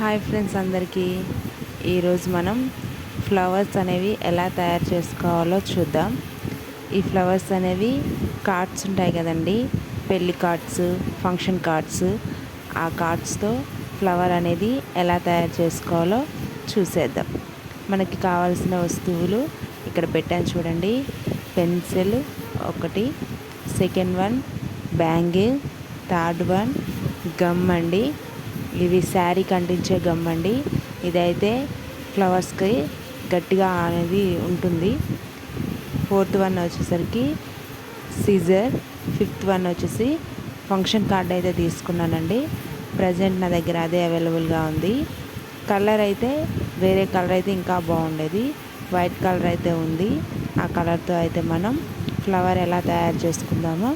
Hi friends అందరికీ ఈరోజు మనం ఫ్లవర్స్ అనేవి ఎలా తయారు చేసుకోవాలో చూద్దాం. ఈ ఫ్లవర్స్ అనేవి కార్డ్స్ ఉంటాయి కదండి, పెళ్లి కార్డ్స్, ఫంక్షన్ కార్డ్స్. ఆ కార్డ్స్తో ఫ్లవర్ అనేది ఎలా తయారు చేసుకోవాలో చూసేద్దాం. మనకి కావాల్సిన వస్తువులు ఇక్కడ పెట్టాను చూడండి. పెన్సిల్ ఒకటి, second one bangle, third one gum అండి. ఇవి శారీకి అంటించే గమ్ అండి. ఇదైతే ఫ్లవర్స్కి గట్టిగా అనేది ఉంటుంది. ఫోర్త్ వన్ వచ్చేసరికి సీజర్. ఫిఫ్త్ వన్ వచ్చేసి ఫంక్షన్ కార్డ్ అయితే తీసుకున్నానండి. ప్రజెంట్ నా దగ్గర అదే అవైలబుల్గా ఉంది. కలర్ అయితే వేరే కలర్ అయితే ఇంకా బాగుండేది. వైట్ కలర్ అయితే ఉంది. ఆ కలర్తో అయితే మనం ఫ్లవర్ ఎలా తయారు చేసుకుందామో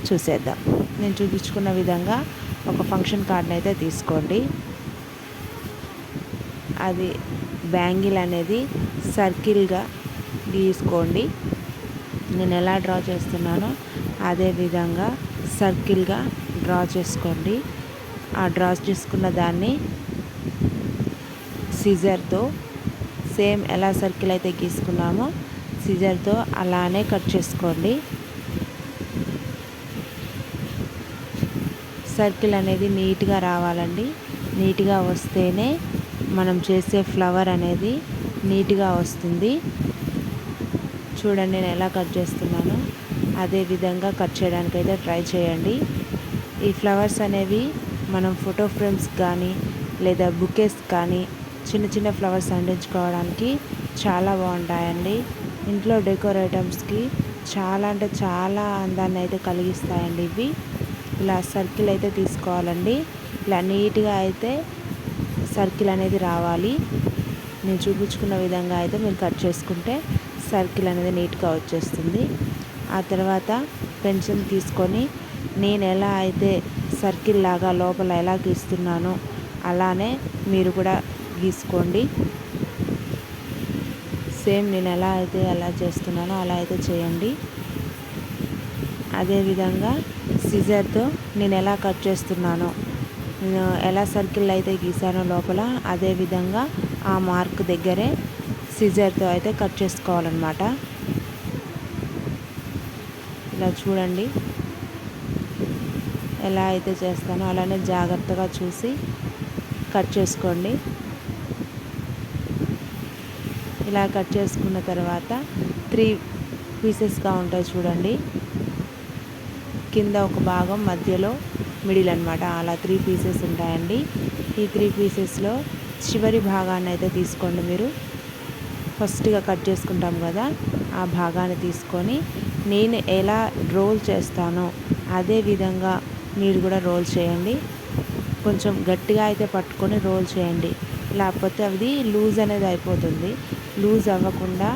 చూసేద్దాం. నేను చూపించుకున్న విధంగా ఒక ఫంక్షన్ కార్డ్ని అయితే తీసుకోండి. అది బ్యాంగిల్ అనేది సర్కిల్గా గీసుకోండి. నేను ఎలా డ్రా చేస్తున్నానో అదే విధంగా సర్కిల్గా డ్రా చేసుకోండి. ఆ డ్రా చేసుకున్న దాన్ని సిజర్తో సేమ్ ఎలా సర్కిల్ అయితే గీసుకున్నామో సిజర్తో అలానే కట్ చేసుకోండి. సర్కిల్ అనేది నీట్గా రావాలండి. నీట్గా వస్తేనే మనం చేసే ఫ్లవర్ అనేది నీట్గా వస్తుంది. చూడండి నేను ఎలా కట్ చేస్తున్నానో అదే విధంగా కట్ చేయడానికి అయితే ట్రై చేయండి. ఈ ఫ్లవర్స్ అనేవి మనం ఫోటో ఫ్రేమ్స్ కానీ లేదా బుకేస్ కానీ చిన్న చిన్న ఫ్లవర్స్ అంటించుకోవడానికి చాలా బాగుంటాయండి. ఇంట్లో డెకోర్ ఐటమ్స్కి చాలా అంటే చాలా అందాన్ని అయితే కలిగిస్తాయండి ఇవి. ఇలా సర్కిల్ అయితే తీసుకోవాలండి. ఇలా నీట్గా అయితే సర్కిల్ అనేది రావాలి. నేను చూపించుకున్న విధంగా అయితే మీరు కట్ చేసుకుంటే సర్కిల్ అనేది నీట్గా వచ్చేస్తుంది. ఆ తర్వాత పెన్సిల్ తీసుకొని నేను ఎలా అయితే సర్కిల్ లాగా లోపల ఎలా గీస్తున్నానో అలానే మీరు కూడా గీసుకోండి. సేమ్ నేను ఎలా అయితే ఎలా చేస్తున్నానో అలా అయితే చేయండి. అదేవిధంగా సిజర్తో నేను ఎలా కట్ చేస్తున్నానో, నేను ఎలా సర్కిల్ అయితే గీసానో లోపల అదే విధంగా ఆ మార్క్ దగ్గరే సిజర్తో అయితే కట్ చేసుకోవాలన్నమాట. ఇలా చూడండి ఎలా అయితే చేస్తానో అలానే జాగ్రత్తగా చూసి కట్ చేసుకోండి. ఇలా కట్ చేసుకున్న తర్వాత 3 పీసెస్గా ఉంటాయి చూడండి. కింద ఒక భాగం, మధ్యలో మిడిల్ అనమాట. అలా 3 పీసెస్ ఉంటాయండి. ఈ 3 పీసెస్లో చివరి భాగాన్ని అయితే తీసుకోండి. మీరు ఫస్ట్గా కట్ చేసుకుంటాం కదా, ఆ భాగాన్ని తీసుకొని నేను ఎలా రోల్ చేస్తానో అదే విధంగా మీరు కూడా రోల్ చేయండి. కొంచెం గట్టిగా అయితే పట్టుకొని రోల్ చేయండి, లేకపోతే అది లూజ్ అనేది అయిపోతుంది. లూజ్ అవ్వకుండా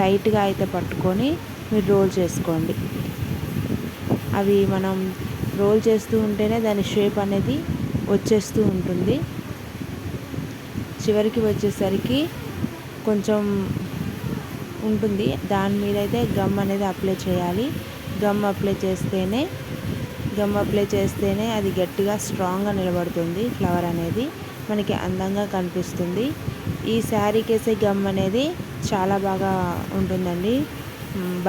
టైట్గా అయితే పట్టుకొని మీరు రోల్ చేసుకోండి. అవి మనం రోల్ చేస్తూ ఉంటేనే దాని షేప్ అనేది వచ్చేస్తూ ఉంటుంది. చివరికి వచ్చేసరికి కొంచెం ఉంటుంది, దాని మీద అయితే గమ్ అనేది అప్లై చేయాలి. గమ్ అప్లై చేస్తేనే అది గట్టిగా స్ట్రాంగ్గా నిలబడుతుంది. ఫ్లవర్ అనేది మనకి అందంగా కనిపిస్తుంది. ఈ శారీకి వేసే గమ్ అనేది చాలా బాగా ఉంటుందండి.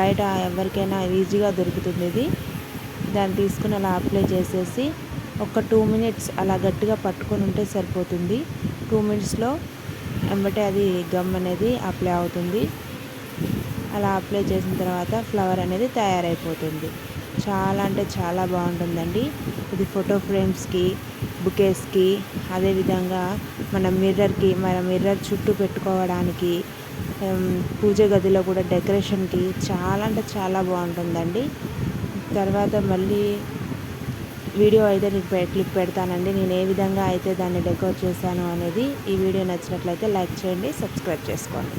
బయట ఎవరికైనా ఈజీగా దొరుకుతుంది ఇది. దాన్ని తీసుకుని అలా అప్లై చేసేసి ఒక 2 మినిట్స్ అలా గట్టిగా పట్టుకొని ఉంటే సరిపోతుంది. 2 మినిట్స్లో వెంబటే అది గమ్ అనేది అప్లై అవుతుంది. అలా అప్లై చేసిన తర్వాత ఫ్లవర్ అనేది తయారైపోతుంది. చాలా అంటే చాలా బాగుంటుందండి. ఇది ఫోటో ఫ్రేమ్స్కి, బుకేస్కి, అదేవిధంగా మన మిర్రర్ చుట్టూ పెట్టుకోవడానికి, పూజ గదిలో కూడా డెకరేషన్కి చాలా అంటే చాలా బాగుంటుందండి. తర్వాత మళ్ళీ వీడియో అయితే నీకు క్లిప్ పెడతానండి, నేను ఏ విధంగా అయితే దాన్ని డెకోర్ చేశాను అనేది. ఈ వీడియో నచ్చినట్లయితే లైక్ చేయండి, సబ్స్క్రైబ్ చేసుకోండి.